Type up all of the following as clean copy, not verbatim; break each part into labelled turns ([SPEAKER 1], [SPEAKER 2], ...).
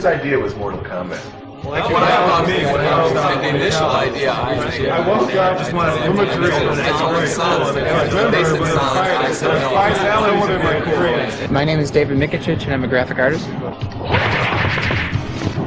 [SPEAKER 1] Whose idea was Mortal Kombat?
[SPEAKER 2] Well, actually, that was me. The initial idea, I
[SPEAKER 3] just wanted to
[SPEAKER 4] My name is David Mikic, and I'm a graphic artist.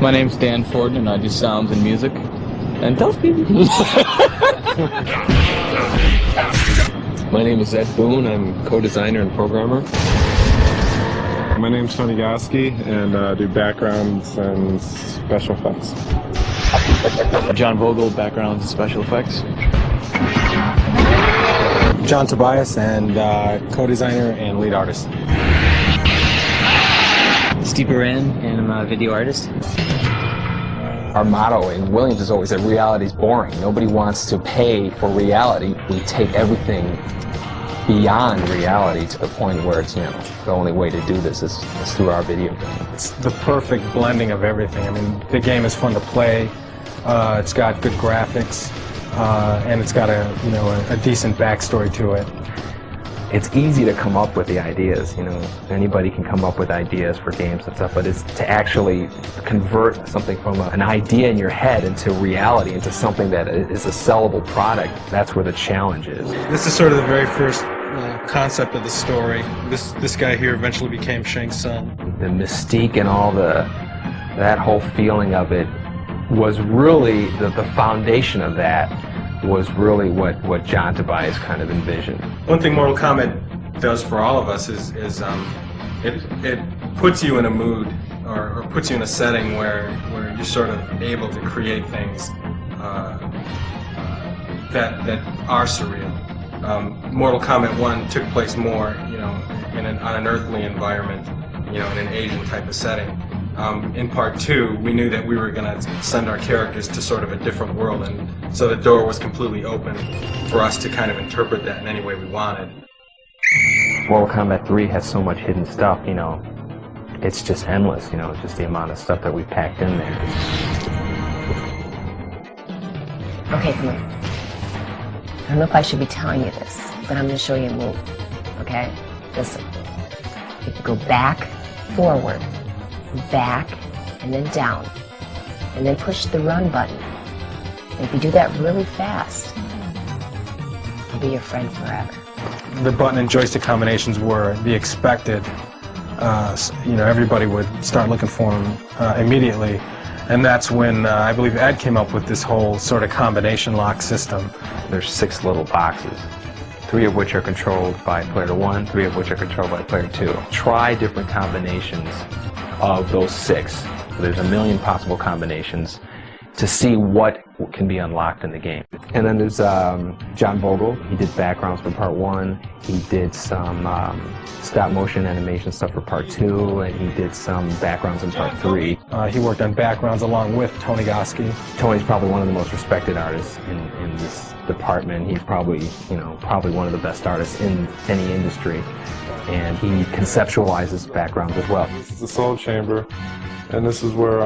[SPEAKER 5] My name's Dan Ford, and I do sounds and music. And tell people. My name is Ed Boone. I'm co-designer and programmer.
[SPEAKER 3] My name's Tony Goski, and I do backgrounds and special effects.
[SPEAKER 5] John Vogel, backgrounds and special effects.
[SPEAKER 6] John Tobias, and co-designer and lead artist.
[SPEAKER 4] Steve Baran, and I'm a video artist.
[SPEAKER 6] Our motto in Williams is always that reality is boring. Nobody wants to pay for reality. We take everything beyond reality to the point where it's, the only way to do this is through our video game.
[SPEAKER 7] It's the perfect blending of everything. I mean, the game is fun to play. It's got good graphics, and it's got a decent backstory to it.
[SPEAKER 6] It's easy to come up with the ideas, anybody can come up with ideas for games and stuff, but it's to actually convert something from an idea in your head into reality, into something that is a sellable product. That's where the challenge is.
[SPEAKER 8] This is sort of the very first concept of the story. This guy here eventually became Shang Tsung.
[SPEAKER 6] The mystique and all that whole feeling of it was really, the foundation of that was really what John Tobias kind of envisioned.
[SPEAKER 8] One thing Mortal Kombat does for all of us is it puts you in a mood or puts you in a setting where you're sort of able to create things that are surreal. Mortal Kombat 1 took place more, on an earthly environment, in an Asian type of setting. In part 2, we knew that we were going to send our characters to sort of a different world, and so the door was completely open for us to kind of interpret that in any way we wanted.
[SPEAKER 6] Mortal Kombat 3 has so much hidden stuff, it's just endless, just the amount of stuff that we packed in there.
[SPEAKER 9] Okay, come here. I don't know if I should be telling you this, but I'm going to show you a move, okay? Listen. You can go back, forward, back, and then down, and then push the run button. And if you do that really fast, I'll be your friend forever.
[SPEAKER 7] The button and joystick combinations were the expected. Everybody would start looking for them immediately, and that's when I believe Ed came up with this whole sort of combination lock system.
[SPEAKER 6] There's 6 little boxes, 3 of which are controlled by player 1, 3 of which are controlled by player 2. Try different combinations of those 6. There's a million possible combinations to see what can be unlocked in the game. And then there's John Vogel. He did backgrounds for part 1. He did some stop motion animation stuff for part 2, and he did some backgrounds in part 3.
[SPEAKER 7] He worked on backgrounds along with Tony Goski.
[SPEAKER 6] Tony's probably one of the most respected artists in this department. He's probably, probably one of the best artists in any industry. And he conceptualizes backgrounds as well.
[SPEAKER 3] This is the Soul Chamber, and this is where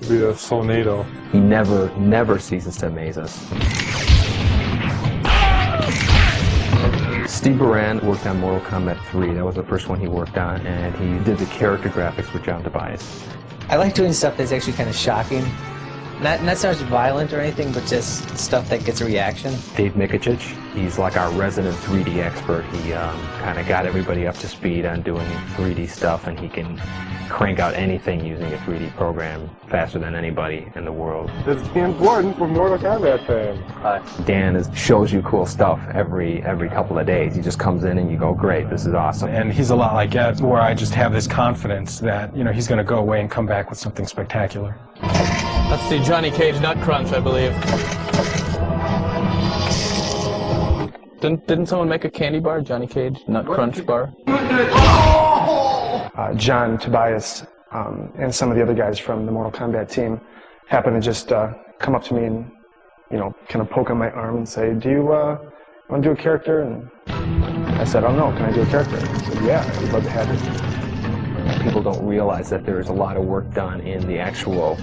[SPEAKER 3] the Soul Needle.
[SPEAKER 6] He never ceases to amaze us. Steve Baran worked on Mortal Kombat 3. That was the first one he worked on, and he did the character graphics with John Tobias.
[SPEAKER 4] I like doing stuff that's actually kind of shocking. Not so much violent or anything, but just stuff that gets a reaction.
[SPEAKER 6] Dave Mikic, he's like our resident 3D expert. He kind of got everybody up to speed on doing 3D stuff, and he can crank out anything using a 3D program faster than anybody in the world.
[SPEAKER 3] It's important for Mortal Kombat fame.
[SPEAKER 6] Dan shows you cool stuff every couple of days. He just comes in and you go, great, this is awesome.
[SPEAKER 7] And he's a lot like Ed, where I just have this confidence that he's going to go away and come back with something spectacular.
[SPEAKER 5] That's the Johnny Cage Nut Crunch, I believe. Didn't someone make a candy bar, Johnny Cage Nut Crunch bar?
[SPEAKER 10] John Tobias and some of the other guys from the Mortal Kombat team happened to just come up to me and, kind of poke on my arm and say, do you want to do a character? And I said, oh no, can I do a character? And he said, yeah, I'd love to have it.
[SPEAKER 6] People don't realize that there's a lot of work done in the actual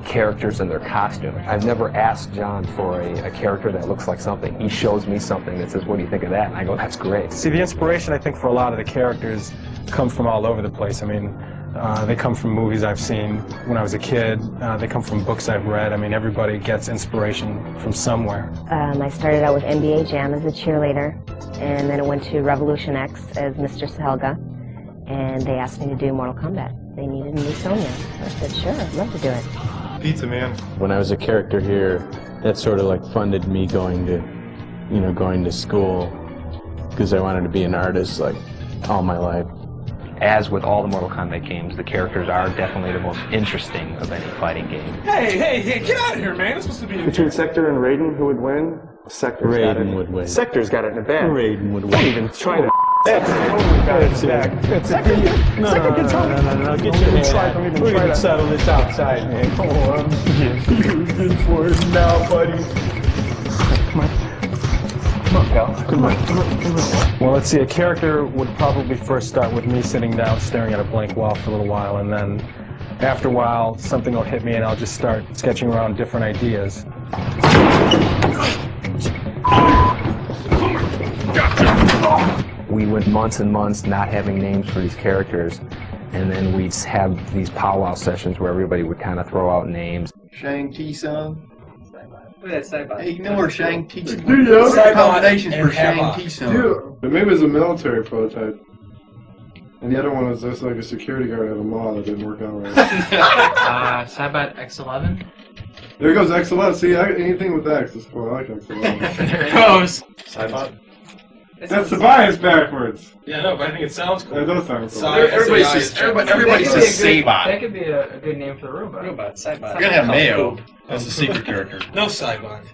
[SPEAKER 6] characters and their costume. I've never asked John for a character that looks like something. He shows me something that says, what do you think of that? And I go, that's great.
[SPEAKER 7] See, the inspiration, I think, for a lot of the characters come from all over the place. I mean, They come from movies I've seen when I was a kid. They come from books I've read. I mean, everybody gets inspiration from somewhere.
[SPEAKER 9] I started out with NBA Jam as a cheerleader, and then I went to Revolution X as Mr. Sahelga, and they asked me to do Mortal Kombat. They needed a new Sonya. I said, sure, I'd love to do it.
[SPEAKER 3] Pizza man.
[SPEAKER 5] When I was a character here, that sort of like funded me going to school because I wanted to be an artist like all my life.
[SPEAKER 6] As with all the Mortal Kombat games, the characters are definitely the most interesting of any fighting game.
[SPEAKER 8] Hey, get out of here, man. It's supposed to be
[SPEAKER 10] Between Sector and Raiden, who would win? Sector's got it.
[SPEAKER 5] Raiden would win.
[SPEAKER 10] Sector's got it in the bag.
[SPEAKER 5] Raiden would
[SPEAKER 10] Don't
[SPEAKER 5] win.
[SPEAKER 10] even try to. That's it. Oh my God, it's back. It's Sector. Sector gets on.
[SPEAKER 5] No, get your head out.
[SPEAKER 10] Don't even
[SPEAKER 5] We're
[SPEAKER 10] try
[SPEAKER 5] gonna
[SPEAKER 10] to
[SPEAKER 5] settle this outside, man. Come on. You're good for it now, buddy.
[SPEAKER 10] Come on, pal. Come on.
[SPEAKER 7] Well, let's see, a character would probably first start with me sitting down staring at a blank wall for a little while, and then after a while something will hit me and I'll just start sketching around different ideas.
[SPEAKER 6] We went months and months not having names for these characters, and then we'd have these powwow sessions where everybody would kind of throw out names.
[SPEAKER 1] Shang-Ti-Sung.
[SPEAKER 4] Look at that Saibot.
[SPEAKER 1] Hey, you know where Shang-Ti-Sung?
[SPEAKER 8] Saibot
[SPEAKER 1] Combinations
[SPEAKER 8] and
[SPEAKER 1] for
[SPEAKER 8] Hava.
[SPEAKER 1] Shang-Ti-Sung.
[SPEAKER 3] But maybe it was a military prototype. And the other one was just like a security guard at a mall that didn't work out right.
[SPEAKER 11] Saibot X11.
[SPEAKER 3] There goes XLS. See, anything with X is cool. I like XLS.
[SPEAKER 11] There it goes.
[SPEAKER 8] Saibot.
[SPEAKER 3] That's the bias backwards.
[SPEAKER 8] Yeah, no, but I think it sounds cool.
[SPEAKER 3] That does sound cool.
[SPEAKER 1] Everybody says Saibot.
[SPEAKER 11] That could be a good name for the robot.
[SPEAKER 4] Saibot.
[SPEAKER 1] You're gonna have Mayo as the secret character.
[SPEAKER 8] No Saibot.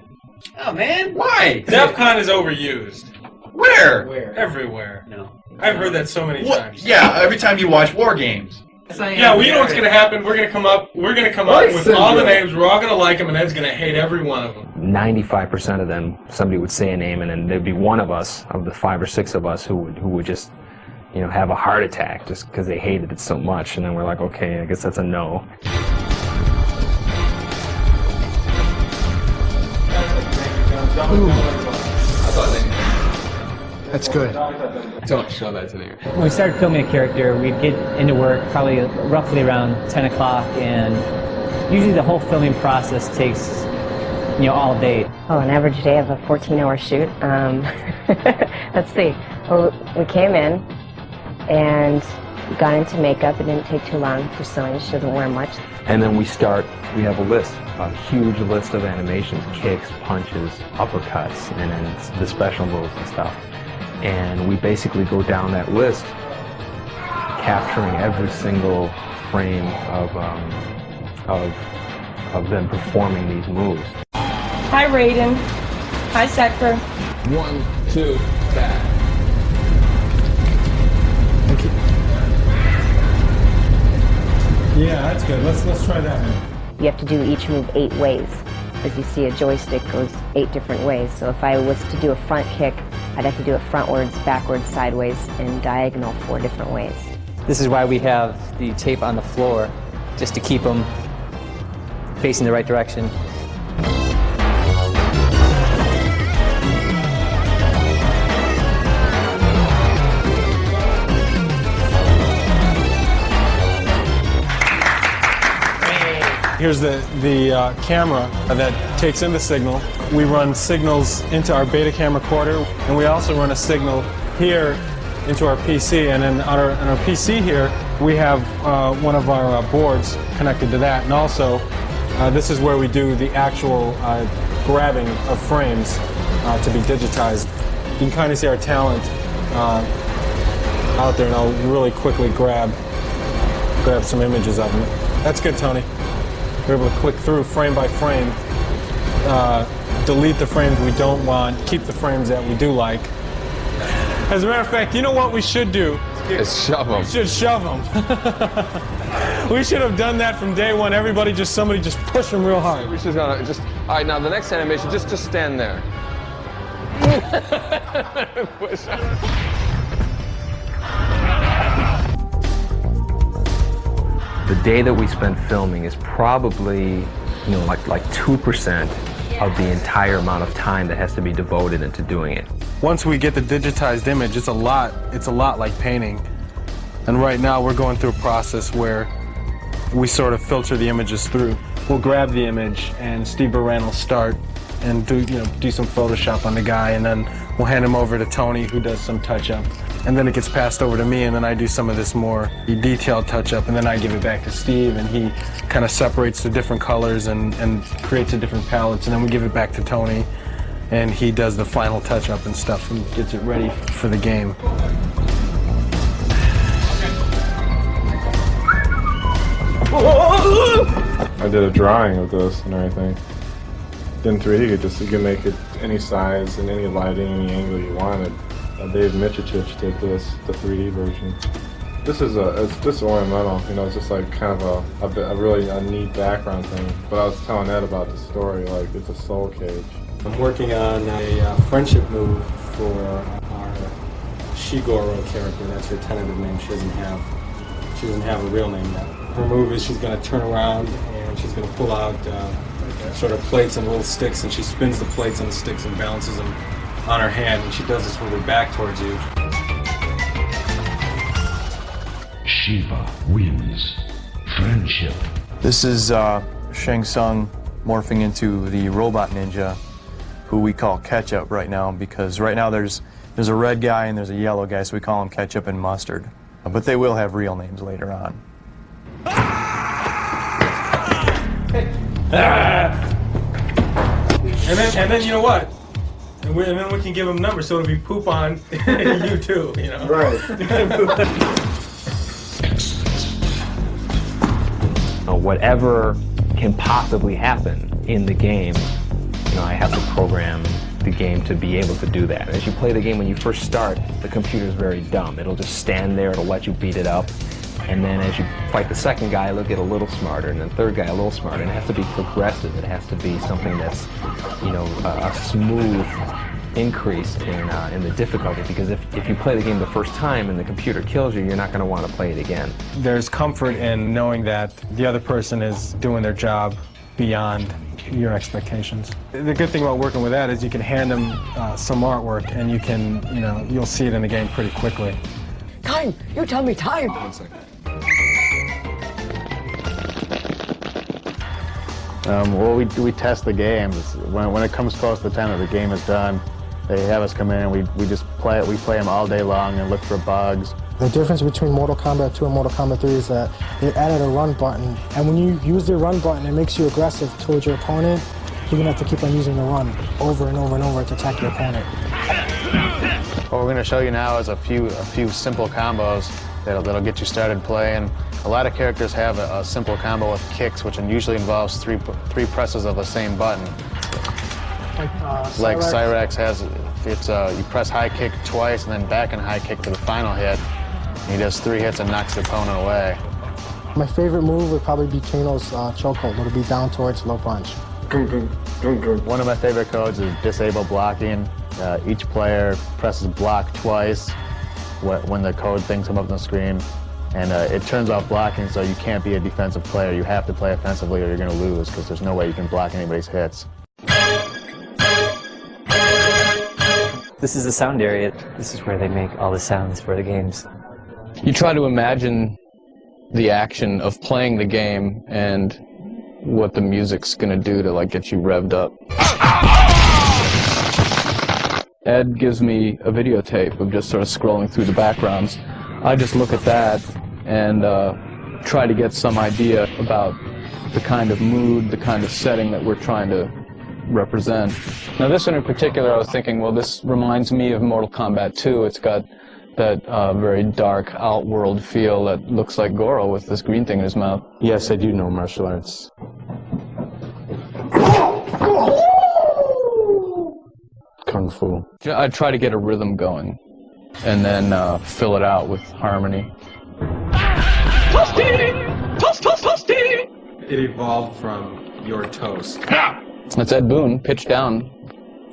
[SPEAKER 4] Oh man.
[SPEAKER 1] Why?
[SPEAKER 8] DEFCON is overused.
[SPEAKER 1] Where?
[SPEAKER 8] Everywhere.
[SPEAKER 4] No.
[SPEAKER 8] I've heard that so many times.
[SPEAKER 1] Yeah, every time you watch War Games.
[SPEAKER 8] Yeah, well, you know what's gonna happen? We're gonna come up with all the names. We're all gonna like them, and Ed's gonna hate every one of them.
[SPEAKER 6] 95% of them, somebody would say a name, and then there'd be one of us, of the 5 or 6 of us, who would just, have a heart attack just because they hated it so much. And then we're like, okay, I guess that's a no.
[SPEAKER 10] That's good.
[SPEAKER 5] Don't show that to the
[SPEAKER 4] When we started filming a character, we'd get into work probably roughly around 10 o'clock, and usually the whole filming process takes, all day.
[SPEAKER 9] Oh, an average day of a 14-hour shoot. Let's see. Well, we came in and got into makeup. It didn't take too long for Sonya. She doesn't wear much.
[SPEAKER 6] And then we have a list, a huge list of animations, kicks, punches, uppercuts, and then the special moves and stuff. And we basically go down that list, capturing every single frame of them performing these moves.
[SPEAKER 12] Hi, Raiden. Hi, Sector.
[SPEAKER 5] 1, 2, back.
[SPEAKER 7] Yeah, that's good. Let's try that one.
[SPEAKER 9] You have to do each move 8 ways. As you see, a joystick goes 8 different ways. So if I was to do a front kick, I'd have to do it frontwards, backwards, sideways, and diagonal 4 different ways.
[SPEAKER 4] This is why we have the tape on the floor, just to keep them facing the right direction.
[SPEAKER 7] Here's the camera that takes in the signal. We run signals into our beta cam recorder, and we also run a signal here into our PC. And then on our PC here, we have one of our boards connected to that. And also, this is where we do the actual grabbing of frames to be digitized. You can kind of see our talent out there, and I'll really quickly grab some images of them. That's good, Tony. We're able to click through frame by frame, delete the frames we don't want, keep the frames that we do like. As a matter of fact, you know what we should do?
[SPEAKER 5] Is shove them.
[SPEAKER 7] We should shove them. We should have done that from day one. Somebody just push them real hard.
[SPEAKER 5] We should all right, now the next animation, just stand there. Push up.
[SPEAKER 6] The day that we spend filming is probably, like 2% of the entire amount of time that has to be devoted into doing it.
[SPEAKER 7] Once we get the digitized image, it's a lot like painting. And right now we're going through a process where we sort of filter the images through. We'll grab the image and Steve Baran will start and do some Photoshop on the guy, and then we'll hand him over to Tony, who does some touch-up. And then it gets passed over to me, and then I do some of this more detailed touch-up, and then I give it back to Steve, and he kind of separates the different colors and creates the different palettes, and then we give it back to Tony, and he does the final touch-up and stuff and gets it ready for the game.
[SPEAKER 3] I did a drawing of this and everything. In 3D, you can make it any size and any lighting, any angle you wanted. Dave Michich did this, the 3D version. This is it's just ornamental, it's just like kind of a really neat background thing. But I was telling Ed about the story, like it's a soul cage.
[SPEAKER 7] I'm working on a friendship move for our Shigoro character. That's her tentative name. She doesn't have a real name yet. Her move is she's going to turn around and she's going to pull out sort of plates and little sticks, and she spins the plates and the sticks and balances them on her hand, and she does this with her back towards you.
[SPEAKER 13] Shiva wins. Friendship.
[SPEAKER 14] This is Shang Tsung morphing into the robot ninja, who we call Ketchup right now, because right now there's a red guy and there's a yellow guy, so we call them Ketchup and Mustard. But they will have real names later on.
[SPEAKER 7] And then you know what? And then we can give them numbers, so it'll be poop on you too,
[SPEAKER 3] Right.
[SPEAKER 6] Whatever can possibly happen in the game, I have to program the game to be able to do that. As you play the game, when you first start, the computer's very dumb. It'll just stand there, it'll let you beat it up, and then as you fight the second guy, it'll get a little smarter, and then the third guy a little smarter, and it has to be progressive. It has to be something that's, a smooth increase in the difficulty, because if you play the game the first time and the computer kills you, you're not going to want to play it again.
[SPEAKER 7] There's comfort in knowing that the other person is doing their job beyond your expectations. The good thing about working with that is you can hand them some artwork, and you can, you'll see it in the game pretty quickly.
[SPEAKER 15] Time! You tell me time!
[SPEAKER 8] 1 second.
[SPEAKER 16] Well, we test the games. When it comes close to the time that the game is done, they have us come in and we just play it. We play them all day long and look for bugs.
[SPEAKER 17] The difference between Mortal Kombat 2 and Mortal Kombat 3 is that they added a run button, and when you use the run button, it makes you aggressive towards your opponent. You're gonna have to keep on using the run over and over and over to attack your opponent.
[SPEAKER 16] What we're going to show you now is a few simple combos that'll get you started playing. A lot of characters have a simple combo with kicks, which usually involves three presses of the same button. Like Cyrax has, you press high kick twice and then back and high kick for the final hit. He does 3 hits and knocks the opponent away.
[SPEAKER 17] My favorite move would probably be Kano's chokehold. It'll be down towards low punch.
[SPEAKER 16] One of my favorite codes is disable blocking. Each player presses block twice when the code things come up on the screen, and it turns off blocking, so you can't be a defensive player. You have to play offensively or you're going to lose, because there's no way you can block anybody's hits.
[SPEAKER 4] This is the sound area. This is where they make all the sounds for the games.
[SPEAKER 5] You try to imagine the action of playing the game and what the music's gonna do to get you revved up. Ed gives me a videotape of just sort of scrolling through the backgrounds. I just look at that and try to get some idea about the kind of mood, the kind of setting that we're trying to represent. Now this one in particular, I was thinking, well, this reminds me of Mortal Kombat 2. It's got that very dark Outworld feel that looks like Goro with this green thing in his mouth. Yes, I do know martial arts. Kung Fu. I try to get a rhythm going and then fill it out with harmony.
[SPEAKER 8] It evolved from your toast.
[SPEAKER 5] That's Ed Boon, pitched down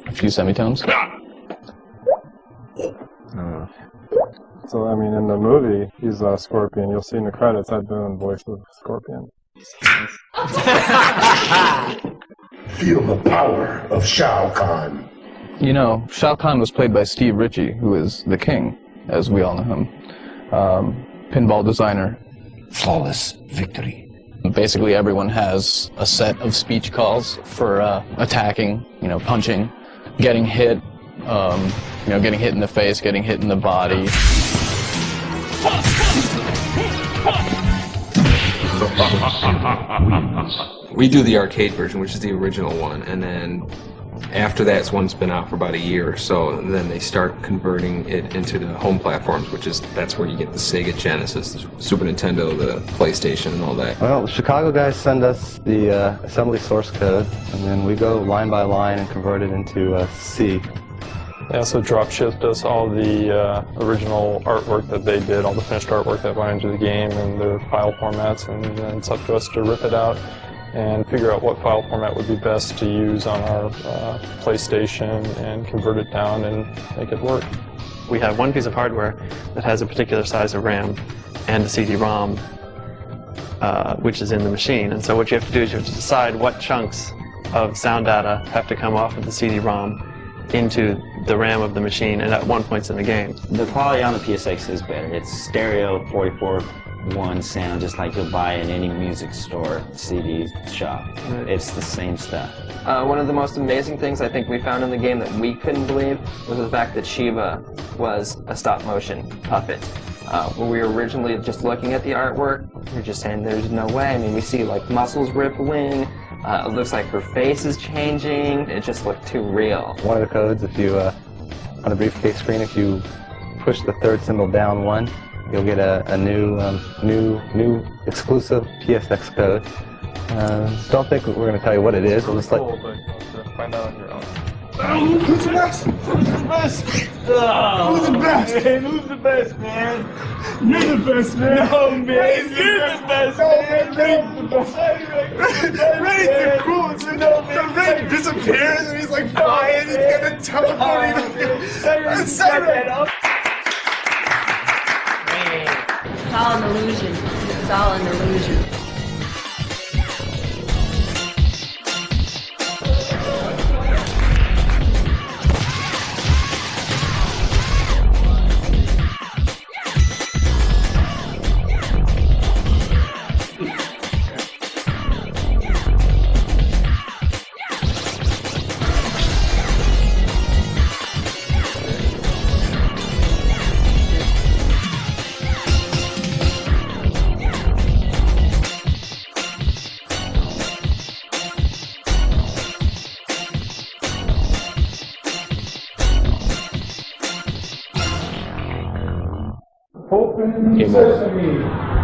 [SPEAKER 5] a few semitones.
[SPEAKER 3] So, I mean, in the movie, he's Scorpion. You'll see in the credits, Ed Boon, voice of Scorpion.
[SPEAKER 13] Feel the power of Shao Kahn.
[SPEAKER 5] You know, Shao Kahn was played by Steve Ritchie, who is the king, as we all know him. pinball designer.
[SPEAKER 13] Flawless victory.
[SPEAKER 5] Basically, everyone has a set of speech calls for attacking, punching, getting hit, getting hit in the face, getting hit in the body.
[SPEAKER 2] We do the arcade version, which is the original one, and then after that's one's been out for about a year or so, and then they start converting it into the home platforms, that's where you get the Sega Genesis, the Super Nintendo, the PlayStation, and all that.
[SPEAKER 18] Well, the Chicago guys send us the assembly source code, and then we go line by line and convert it into C.
[SPEAKER 19] They also drop shipped us all the original artwork that they did, all the finished artwork that went into the game and their file formats, and then it's up to us to rip it out and figure out what file format would be best to use on our PlayStation and convert it down and make it work.
[SPEAKER 20] We have one piece of hardware that has a particular size of RAM and a CD-ROM, which is in the machine. And so what you have to do is you have to decide what chunks of sound data have to come off of the CD-ROM into the RAM of the machine and at one point in the game.
[SPEAKER 21] The quality on the PSX is better. It's stereo 44.1 sound, just like you'll buy in any music store, CD shop. It's the same stuff.
[SPEAKER 22] One of the most amazing things I think we found in the game that we couldn't believe was the fact that Shiva was a stop-motion puppet. When we were originally just looking at the artwork, we were just saying there's no way. I mean, we see like muscles rippling, it looks like her face is changing, it just looked too real.
[SPEAKER 18] One of the codes, if you, on the briefcase screen, if you push the third symbol down 1, you'll get a new exclusive PSX code. Don't think we're going to tell you what it is. We'll just let
[SPEAKER 19] Find out on your own.
[SPEAKER 23] Who's the best? Who's the best? Who's the best? Man, who's the best, man? You're the best, man. No, man. You're the best, man. Ray's the best. Ray's the coolest. The Ray disappears and he's like flying. He's gonna teleport.
[SPEAKER 12] It's all an illusion. It's all an illusion.
[SPEAKER 23] Open sesame.